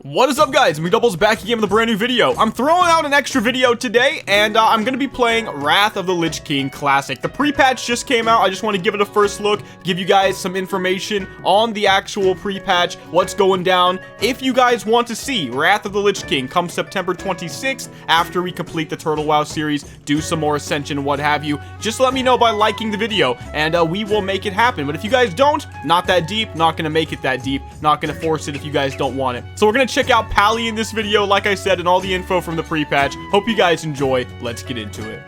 What is up, guys? Mcdoubles back again with a brand new video. I'm throwing out an extra video today, and I'm going to be playing Wrath of the Lich King Classic. The pre-patch just came out. I just want to give it a first look, give you guys some information on the actual pre-patch, what's going down. If you guys want to see Wrath of the Lich King come September 26th, after we complete the Turtle WoW series, do some more Ascension, what have you, just let me know by liking the video, and we will make it happen. But if you guys don't, not that deep, not going to make it that deep, not going to force it if you guys don't want it. So we're going to check out Pally in this video, like I said, and all the info from the pre-patch. Hope you guys enjoy. Let's get into it.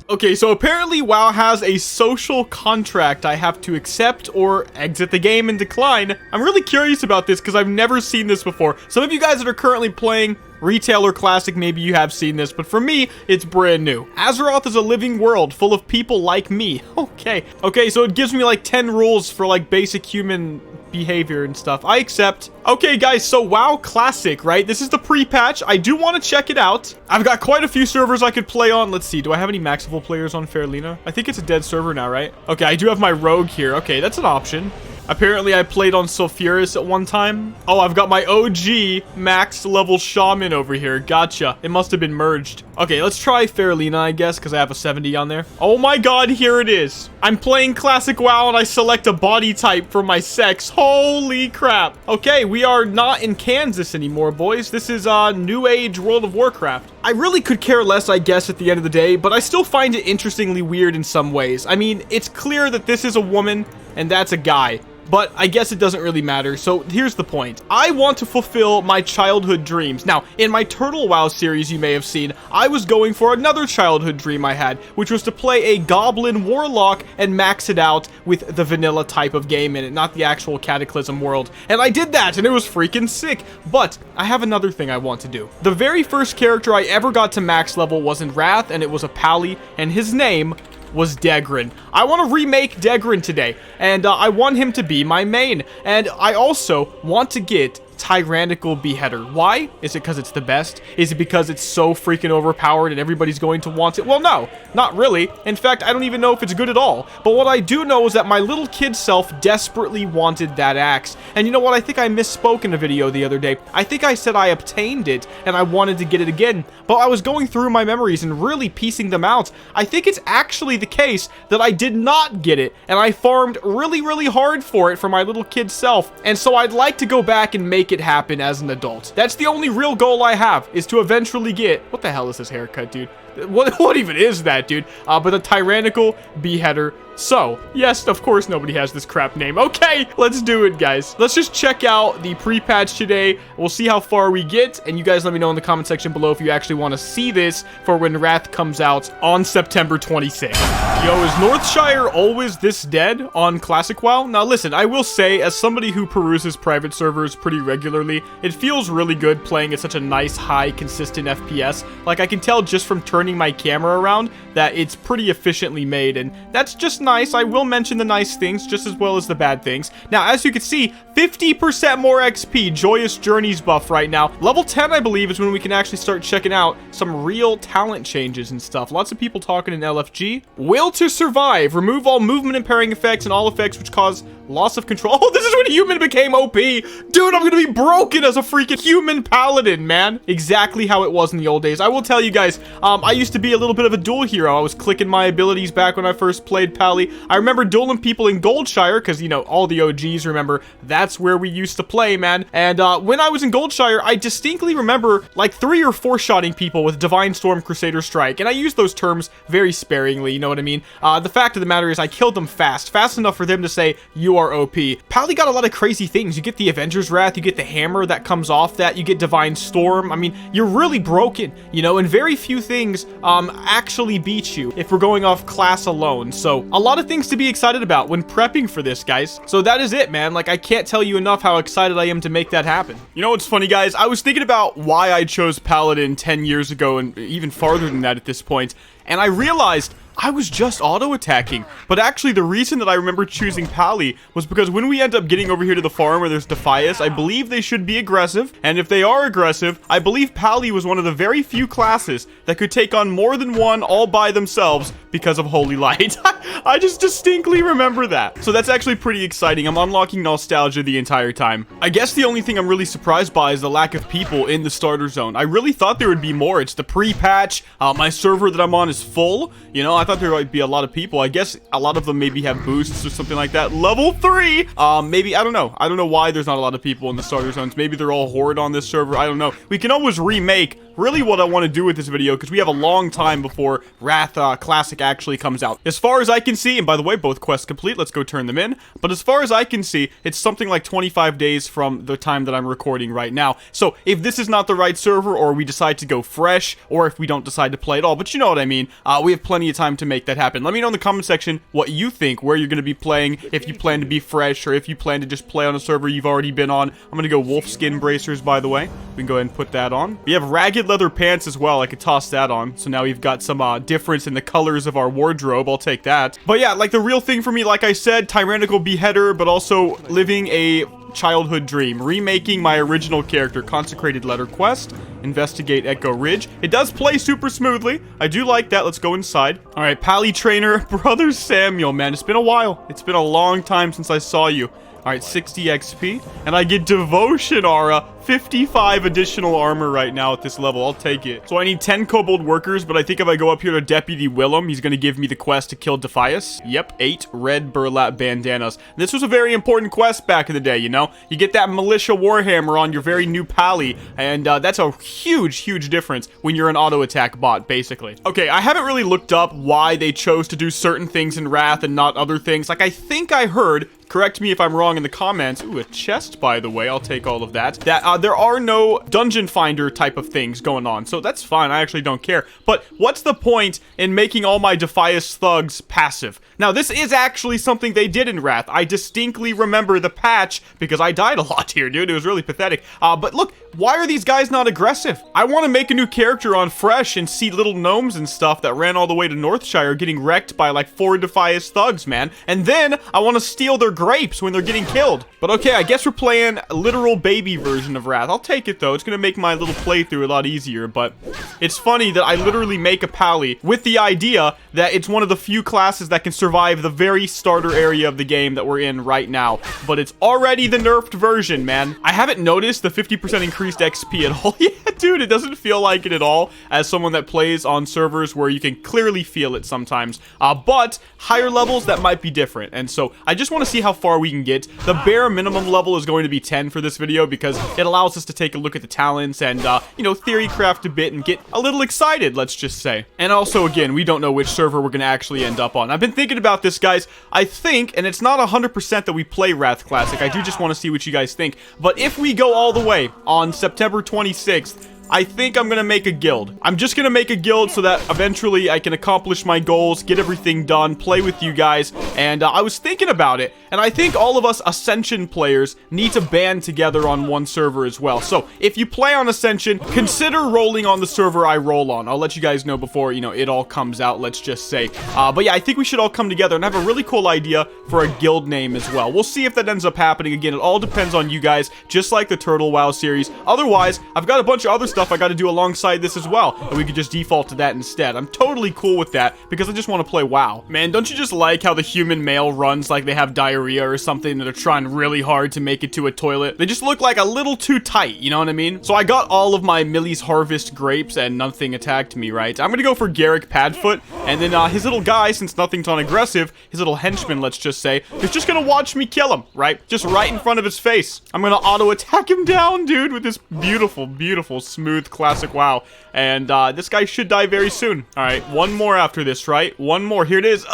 Okay, so apparently WoW has a social contract I have to accept or exit the game and decline. I'm really curious about this because I've never seen this before. Some of you guys that are currently playing WoTLK Classic, maybe you have seen this, but for me, it's brand new. Azeroth is a living world full of people like me. Okay, so it gives me like 10 rules for like basic human behavior and stuff. I accept. Okay, guys, so WoW Classic, right? This is the pre-patch. I do want to check it out. I've got quite a few servers I could play on. Let's see. Do I have any max level players on Fairlina? I think it's a dead server now, right? Okay, I do have my rogue here. Okay, that's an option. Apparently, I played on Sulfuris at one time. Oh, I've got my OG max level shaman over here. Gotcha. It must have been merged. Okay, let's try Fairlina, I guess, because I have a 70 on there. Oh my god, here it is. I'm playing Classic WoW, and I select a body type for my sex. Holy crap. Okay, we are not in Kansas anymore, boys. This is New Age World of Warcraft. I really could care less, I guess, at the end of the day, but I still find it interestingly weird in some ways. I mean, it's clear that this is a woman, and that's a guy. But I guess it doesn't really matter. So here's the point. I want to fulfill my childhood dreams. Now, in my Turtle WoW series you may have seen, I was going for another childhood dream I had, which was to play a Goblin Warlock and max it out with the vanilla type of game in it, not the actual Cataclysm world. And I did that, and it was freaking sick. But I have another thing I want to do. The very first character I ever got to max level was in Wrath, and it was a Pally, and his name was Degrin. I want to remake Degrin today, and I want him to be my main, and I also want to get Tyrannical Beheader. Why? Is it because it's the best? Is it because it's so freaking overpowered and everybody's going to want it? Well, no, not really. In fact, I don't even know if it's good at all. But what I do know is that my little kid self desperately wanted that axe. And you know what? I think I misspoke in a video the other day. I think I said I obtained it and I wanted to get it again. But I was going through my memories and really piecing them out. I think it's actually the case that I did not get it, and I farmed really, really hard for it for my little kid self. And so I'd like to go back and make it happen as an adult. That's the only real goal I have, is to eventually get... What the hell is this haircut, dude? What even is that, dude? But the Tyrannical Beheader. So, yes, of course nobody has this crap name. Okay, let's do it, guys. Let's just check out the pre-patch today. We'll see how far we get, and you guys let me know in the comment section below if you actually want to see this for when Wrath comes out on September 26th. Yo, is Northshire always this dead on Classic WoW? Now, listen, I will say, as somebody who peruses private servers pretty regularly, it feels really good playing at such a nice, high, consistent FPS. Like, I can tell just from turning my camera around that it's pretty efficiently made, and that's just nice. I will mention the nice things just as well as the bad things. Now, as you can see, 50% more XP, Joyous Journeys buff right now. Level 10, I believe, is when we can actually start checking out some real talent changes and stuff. Lots of people talking in LFG. Will to survive. Remove all movement impairing effects and all effects which cause loss of control. Oh, this is when a human became OP. Dude, I'm gonna be broken as a freaking human paladin, man. Exactly how it was in the old days. I will tell you guys, I used to be a little bit of a duel hero. I was clicking my abilities back when I first played Pally. I remember dueling people in Goldshire, because, you know, all the OGs remember that's where we used to play, man. And when I was in Goldshire, I distinctly remember like 3 or 4 shotting people with Divine Storm, Crusader Strike. And I use those terms very sparingly, you know what I mean? The fact of the matter is I killed them fast enough for them to say, you are OP. Pally got a lot of crazy things. You get the Avenger's Wrath, you get the hammer that comes off that, you get Divine Storm. I mean, you're really broken, you know, and very few things actually beat you if we're going off class alone. So a lot of things to be excited about when prepping for this, guys. So that is it, man. Like, I can't tell you enough how excited I am to make that happen. You know what's funny, guys? I was thinking about why I chose Paladin 10 years ago and even farther than that at this point, and I realized I was just auto-attacking. But actually, the reason that I remember choosing Pally was because when we end up getting over here to the farm where there's Defias, I believe they should be aggressive. And if they are aggressive, I believe Pally was one of the very few classes that could take on more than one all by themselves because of Holy Light. I just distinctly remember that. So that's actually pretty exciting. I'm unlocking nostalgia the entire time. I guess the only thing I'm really surprised by is the lack of people in the starter zone. I really thought there would be more. It's the pre-patch. My server that I'm on is full. You know, I thought there might be a lot of people. I guess a lot of them maybe have boosts or something like that. Level 3! Maybe, I don't know. I don't know why there's not a lot of people in the starter zones. Maybe they're all horde on this server. I don't know. We can always remake really what I want to do with this video because we have a long time before Wrath Classic actually comes out. As far as I can see, and by the way, both quests complete, let's go turn them in. But as far as I can see, it's something like 25 days from the time that I'm recording right now. So if this is not the right server, or we decide to go fresh, or if we don't decide to play at all, but you know what I mean, we have plenty of time to make that happen. Let me know in the comment section what you think, where you're going to be playing, if you plan to be fresh, or if you plan to just play on a server you've already been on. I'm going to go wolf skin bracers, by the way. We can go ahead and put that on. We have ragged leather pants as well. I could toss that on. So now we've got some difference in the colors of our wardrobe. I'll take that. But yeah, like the real thing for me, like I said, tyrannical beheader, but also living a childhood dream. Remaking my original character, Consecrated Letter Quest, Investigate Echo Ridge. It does play super smoothly. I do like that. Let's go inside. All right, Pally Trainer, Brother Samuel, man. It's been a while. It's been a long time since I saw you. All right, 60 XP, and I get Devotion Aura, 55 additional armor right now at this level. I'll take it. So I need 10 kobold workers, but I think if I go up here to Deputy Willem, he's going to give me the quest to kill Defias. Yep, 8 red burlap bandanas. This was a very important quest back in the day, you know? You get that Militia Warhammer on your very new Pally, and that's a huge, huge difference when you're an auto-attack bot, basically. Okay, I haven't really looked up why they chose to do certain things in Wrath and not other things. Like, I think I heard, correct me if I'm wrong in the comments. Ooh, a chest, by the way. I'll take all of that. There are no dungeon finder type of things going on, so that's fine. I actually don't care. But what's the point in making all my Defias thugs passive? Now, this is actually something they did in Wrath. I distinctly remember the patch because I died a lot here, dude. It was really pathetic. But look, why are these guys not aggressive? I want to make a new character on Fresh and see little gnomes and stuff that ran all the way to Northshire getting wrecked by like 4 Defias thugs, man. And then I want to steal their grapes when they're getting killed. But okay, I guess we're playing a literal baby version of Wrath. I'll take it though. It's gonna make my little playthrough a lot easier. But it's funny that I literally make a Pally with the idea that it's one of the few classes that can survive the very starter area of the game that we're in right now. But it's already the nerfed version, man. I haven't noticed the 50% increased XP at all. Yeah, dude, it doesn't feel like it at all as someone that plays on servers where you can clearly feel it sometimes. But higher levels, that might be different. And so I just want to see how far we can get. The bare minimum level is going to be 10 for this video because it allows us to take a look at the talents and, you know, theory craft a bit and get a little excited, let's just say. And also, again, we don't know which server we're going to actually end up on. I've been thinking about this, guys. I think, and it's not 100% that we play Wrath Classic. I do just want to see what you guys think. But if we go all the way on September 26th, I think I'm going to make a guild. I'm just going to make a guild so that eventually I can accomplish my goals, get everything done, play with you guys, and I was thinking about it, and I think all of us Ascension players need to band together on one server as well. So, if you play on Ascension, consider rolling on the server I roll on. I'll let you guys know before, you know, it all comes out, let's just say. But yeah, I think we should all come together and have a really cool idea for a guild name as well. We'll see if that ends up happening. Again, it all depends on you guys, just like the Turtle WoW series. Otherwise, I've got a bunch of other stuff I got to do alongside this as well, and we could just default to that instead. I'm totally cool with that because I just want to play WoW. Man, don't you just like how the human male runs like they have diarrhea or something that are trying really hard to make it to a toilet? They just look like a little too tight, you know what I mean? So I got all of my Millie's Harvest grapes and nothing attacked me, right? I'm gonna go for Garrick Padfoot, and then his little guy, since nothing's on aggressive, his little henchman, let's just say, is just gonna watch me kill him, right? Just right in front of his face. I'm gonna auto-attack him down, dude, with this beautiful, beautiful, smooth classic WoW. And this guy should die very soon. All right, one more after this, right? One more. Here it is.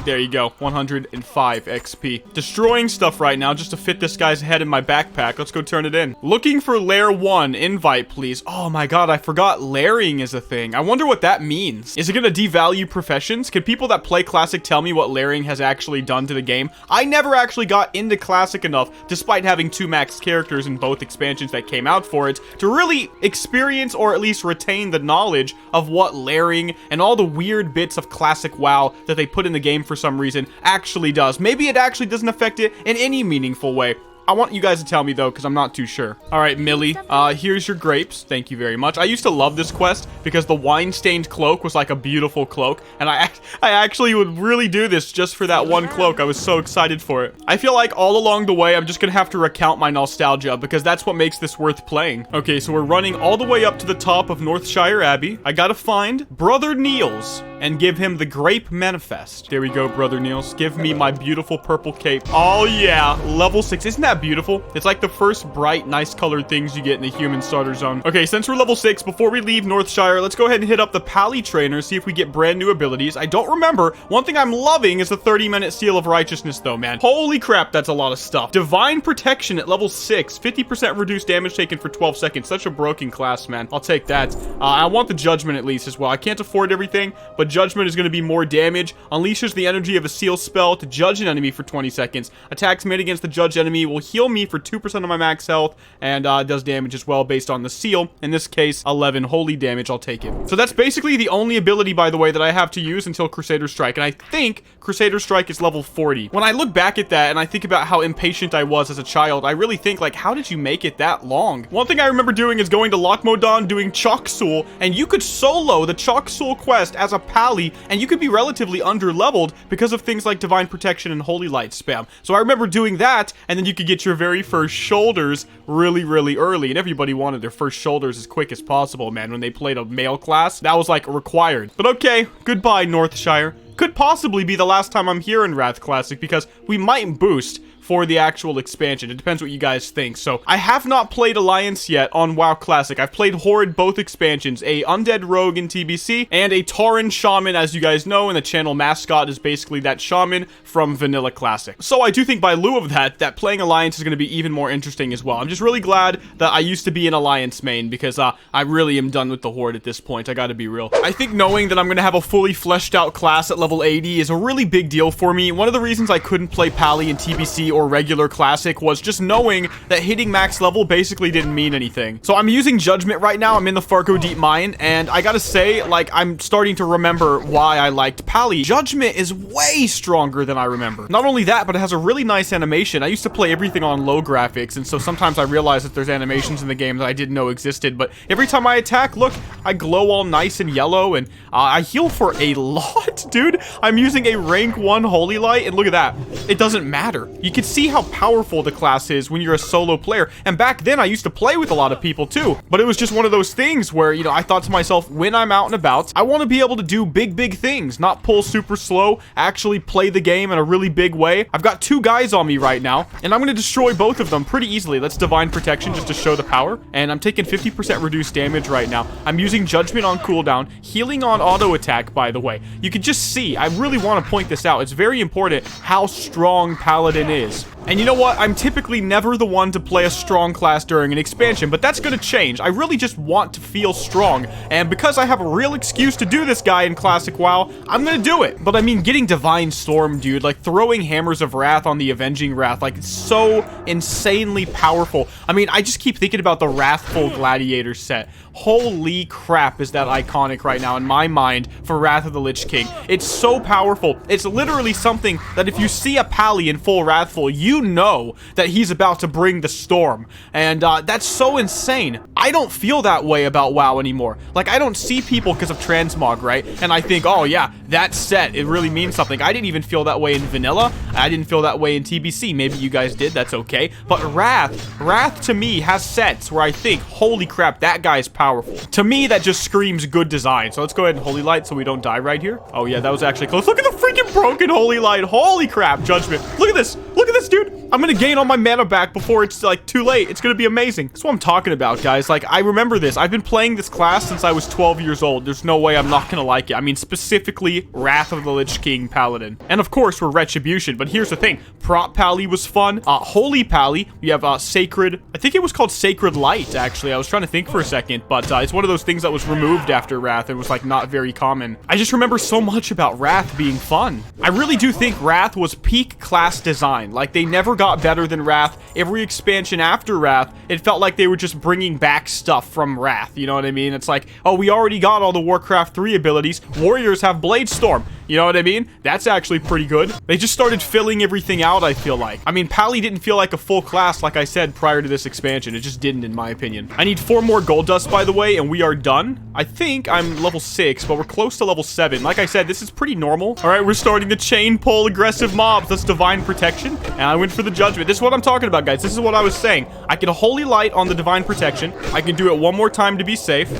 There you go. 105 XP. Destroying stuff right now just to fit this guy's head in my backpack. Let's go turn it in. Looking for Lair 1. Invite, please. Oh my god, I forgot layering is a thing. I wonder what that means. Is it going to devalue professions? Can people that play Classic tell me what layering has actually done to the game? I never actually got into Classic enough, despite having 2 max characters in both expansions that came out for it, to really experience experience or at least retain the knowledge of what layering and all the weird bits of classic WoW that they put in the game for some reason actually does. Maybe it actually doesn't affect it in any meaningful way. I want you guys to tell me, though, because I'm not too sure. All right, Millie, here's your grapes. Thank you very much. I used to love this quest because the wine-stained cloak was like a beautiful cloak, and I actually would really do this just for that one cloak. I was so excited for it. I feel like all along the way, I'm just gonna have to recount my nostalgia because that's what makes this worth playing. Okay, so we're running all the way up to the top of Northshire Abbey. I gotta find Brother Niels and give him the Grape Manifest. There we go, Brother Niels. Give me my beautiful purple cape. Oh, yeah. Level 6. Isn't that beautiful? It's like the first bright, nice colored things you get in the human starter zone. Okay, since we're level 6, before we leave Northshire, let's go ahead and hit up the Pally Trainer, see if we get brand new abilities. I don't remember. One thing I'm loving is the 30-minute Seal of Righteousness, though, man. Holy crap, that's a lot of stuff. Divine Protection at level 6. 50% reduced damage taken for 12 seconds. Such a broken class, man. I'll take that. I want the Judgment at least as well. I can't afford everything, but Judgment is going to be more damage. Unleashes the energy of a seal spell to judge an enemy for 20 seconds. Attacks made against the judged enemy will heal me for 2% of my max health, and does damage as well based on the seal. In this case, 11 holy damage. I'll take it. So that's basically the only ability, by the way, that I have to use until Crusader Strike, and I think Crusader Strike is level 40. When I look back at that and I think about how impatient I was as a child, I really think, like, how did you make it that long? One thing I remember doing is going to Lochmodan, doing Choksul, and you could solo the Choksul quest as a Pally, and you could be relatively under-leveled because of things like Divine Protection and Holy Light spam. So I remember doing that, and then you could get your very first shoulders really, really early, and everybody wanted their first shoulders as quick as possible, man. When they played a male class, that was like required. But okay, goodbye, Northshire. Could possibly be the last time I'm here in Wrath Classic because we might boost for the actual expansion. It depends what you guys think. So I have not played Alliance yet on WoW Classic. I've played Horde both expansions, a Undead Rogue in TBC and a Tauren Shaman, as you guys know, and the channel mascot is basically that Shaman from Vanilla Classic. So I do think by lieu of that playing Alliance is going to be even more interesting as well. I'm just really glad that I used to be an Alliance main because I really am done with the Horde at this point. I gotta be real. I think knowing that I'm going to have a fully fleshed out class at level 80 is a really big deal for me. One of the reasons I couldn't play Pally in TBC or regular Classic was just knowing that hitting max level basically didn't mean anything. So I'm using Judgment right now. I'm in the Fargo Deep Mine, and I gotta say, like, I'm starting to remember why I liked Pally. Judgment is way stronger than I remember. Not only that, but it has a really nice animation. I used to play everything on low graphics, and so sometimes I realize that there's animations in the game that I didn't know existed, but every time I attack, look, I glow all nice and yellow, and I heal for a lot, dude. I'm using a rank 1 Holy Light, and look at that. It doesn't matter. You can see how powerful the class is when you're a solo player, and back then I used to play with a lot of people too, but it was just one of those things where, you know, I thought to myself, when I'm out and about, I want to be able to do big things, not pull super slow, actually play the game in a really big way. I've got 2 guys on me right now, and I'm going to destroy both of them pretty easily. Let's Divine Protection just to show the power, and I'm taking 50% reduced damage right now. I'm using Judgment on cooldown, healing on auto attack, by the way. You can just see, I really want to point this out. It's very important how strong Paladin is. And you know what? I'm typically never the one to play a strong class during an expansion, but that's gonna change. I really just want to feel strong, and because I have a real excuse to do this guy in Classic WoW, I'm gonna do it. But I mean, getting Divine Storm, dude, like throwing Hammers of Wrath on the Avenging Wrath, like it's so insanely powerful. I mean, I just keep thinking about the Wrathful Gladiator set. Holy crap, is that iconic right now in my mind for Wrath of the Lich King. It's so powerful. It's literally something that if you see a Pally in full Wrathful, you know that he's about to bring the storm. And that's so insane. I don't feel that way about WoW anymore. Like, I don't see people because of transmog, right? And I think, oh yeah, that set, it really means something. I didn't even feel that way in Vanilla. I didn't feel that way in TBC. Maybe you guys did, that's okay. But Wrath to me has sets where I think, holy crap, that guy's powerful. To me, that just screams good design. So let's go ahead and Holy Light so we don't die right here. Oh yeah, that was actually close. Look at the freaking broken Holy Light. Holy crap, Judgment. Look at this. Look at this, dude. I'm gonna gain all my mana back before it's like too late. It's gonna be amazing. That's what I'm talking about, guys. Like, I remember this. I've been playing this class since I was 12 years old. There's no way I'm not gonna like it. I mean, specifically Wrath of the Lich King Paladin. And of course, we're Retribution. But here's the thing. Prop Pally was fun. Holy Pally. We have Sacred. I think it was called Sacred Light, actually. I was trying to think for a second, but it's one of those things that was removed after Wrath. It was like not very common. I just remember so much about Wrath being fun. I really do think Wrath was peak class design. Like, they never got better than Wrath. Every expansion after Wrath, it felt like they were just bringing back stuff from Wrath. You know what I mean? It's like, oh, we already got all the Warcraft 3 abilities. Warriors have Blade Storm. You know what I mean? That's actually pretty good. They just started filling everything out, I feel like. I mean, Pally didn't feel like a full class, like I said, prior to this expansion. It just didn't, in my opinion. I need 4 more gold dust, by the way, and we are done. I think I'm level 6, but we're close to level 7. Like I said, this is pretty normal. All right, we're starting to chain pull aggressive mobs. That's Divine Protection, and I went for the Judgment. This is what I'm talking about, guys. This is what I was saying. I can Holy Light on the Divine Protection. I can do it one more time to be safe.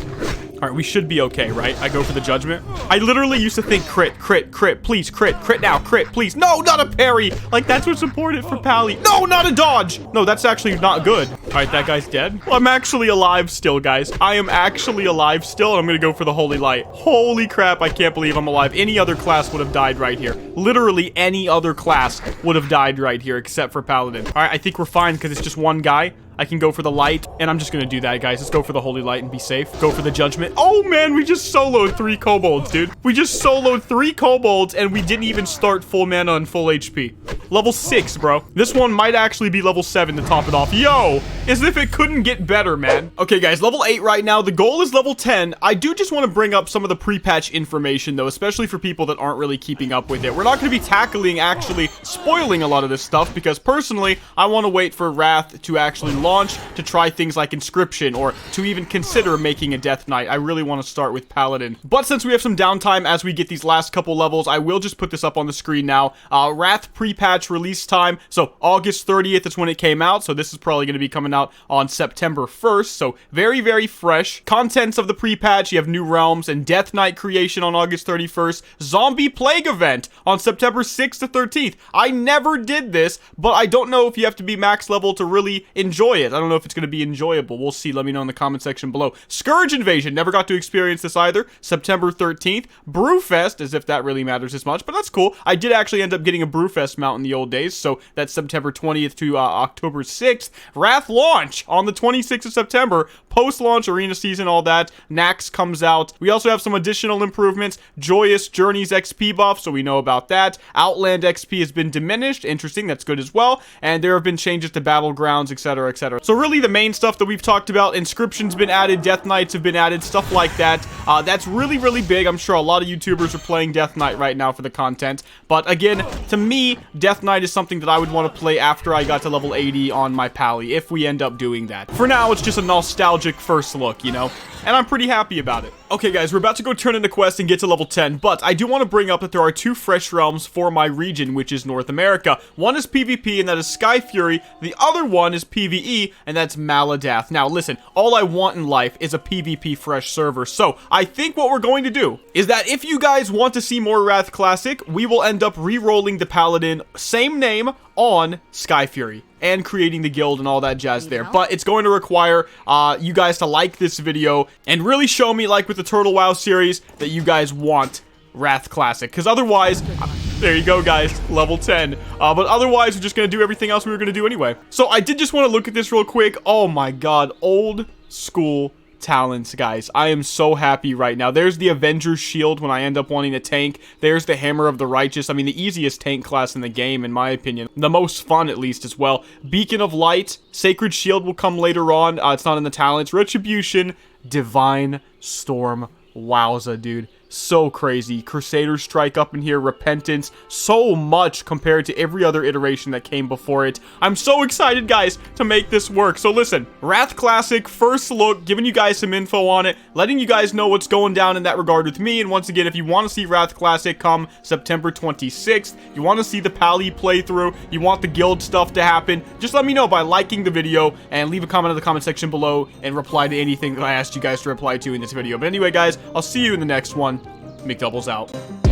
All right, we should be okay, right? I go for the Judgment. I literally used to think crit, crit, crit, please, crit now, crit, please. No, not a parry. Like, that's what's important for Pally. No, not a dodge. No, that's actually not good. All right, that guy's dead. Well, I'm actually alive still, guys. I am actually alive still, and I'm gonna go for the Holy Light. Holy crap, I can't believe I'm alive. Any other class would have died right here. Literally any other class would have died right here, except for Paladin. All right, I think we're fine because it's just one guy. I can go for the light, and I'm just gonna do that, guys. Let's go for the Holy Light and be safe. Go for the Judgment. Oh, man, we just soloed 3 kobolds, dude. We just soloed 3 kobolds, and we didn't even start full mana and full HP. Level 6, bro. This one might actually be level 7 to top it off. Yo, as if it couldn't get better, man. Okay, guys, level 8 right now. The goal is level 10. I do just want to bring up some of the pre-patch information, though, especially for people that aren't really keeping up with it. We're not going to be tackling, actually spoiling a lot of this stuff, because personally, I want to wait for Wrath to actually launch to try things like Inscription, or to even consider making a Death Knight. I really want to start with Paladin. But since we have some downtime as we get these last couple levels, I will just put this up on the screen now. Wrath pre-patch release time, so August 30th is when it came out, so this is probably going to be coming out on September 1st, so very, very fresh. Contents of the pre-patch, you have new realms and Death Knight creation on August 31st, Zombie Plague event on September 6th to 13th. I never did this, but I don't know if you have to be max level to really enjoy it. I don't know if it's going to be enjoyable. We'll see. Let me know in the comment section below. Scourge Invasion, never got to experience this either. September 13th. Brewfest, as if that really matters as much, but that's cool. I did actually end up getting a Brewfest mount in the old days, so that's September 20th to October 6th. Wrath launch on the 26th of September. Post-launch arena season, all that. Nax comes out. We also have some additional improvements. Joyous Journeys XP buff, so we know about that. Outland XP has been diminished. Interesting, that's good as well. And there have been changes to Battlegrounds, etc., etc. So really the main stuff that we've talked about, Inscription's been added, Death Knights have been added, stuff like that. That's really, really big. I'm sure a lot of YouTubers are playing Death Knight right now for the content. But again, to me, Death Knight is something that I would want to play after I got to level 80 on my Pally, if we end up doing that. For now, it's just a nostalgic first look, you know? And I'm pretty happy about it. Okay, guys, we're about to go turn in a quest and get to level 10, but I do want to bring up that there are 2 fresh realms for my region, which is North America. One is PvP, and that is Skyfury. The other one is PvE, and that's Maladath. Now, listen, all I want in life is a PvP fresh server, so I think what we're going to do is that if you guys want to see more Wrath Classic, we will end up re-rolling the Paladin, same name, on Skyfury, and creating the guild and all that jazz there. But it's going to require you guys to like this video and really show me, like with the Turtle WoW series, that you guys want Wrath Classic, because otherwise, there you go, guys, level 10. But otherwise, we're just going to do everything else we were going to do anyway. So I did just want to look at this real quick. Oh my god, old school talents, guys. I am so happy right now. There's the Avenger's Shield when I end up wanting a tank. There's the Hammer of the Righteous. I mean, the easiest tank class in the game, in my opinion. The most fun, at least, as well. Beacon of Light. Sacred Shield will come later on. It's not in the talents. Retribution. Divine Storm. Wowza, dude. So crazy. Crusader Strike up in here, Repentance, so much compared to every other iteration that came before it. I'm so excited, guys, to make this work. So listen, Wrath Classic, first look, giving you guys some info on it, letting you guys know what's going down in that regard with me. And once again, if you want to see Wrath Classic come September 26th, you want to see the Pally playthrough, you want the guild stuff to happen, just let me know by liking the video and leave a comment in the comment section below and reply to anything that I asked you guys to reply to in this video. But anyway, guys, I'll see you in the next one. Mcdoubles out.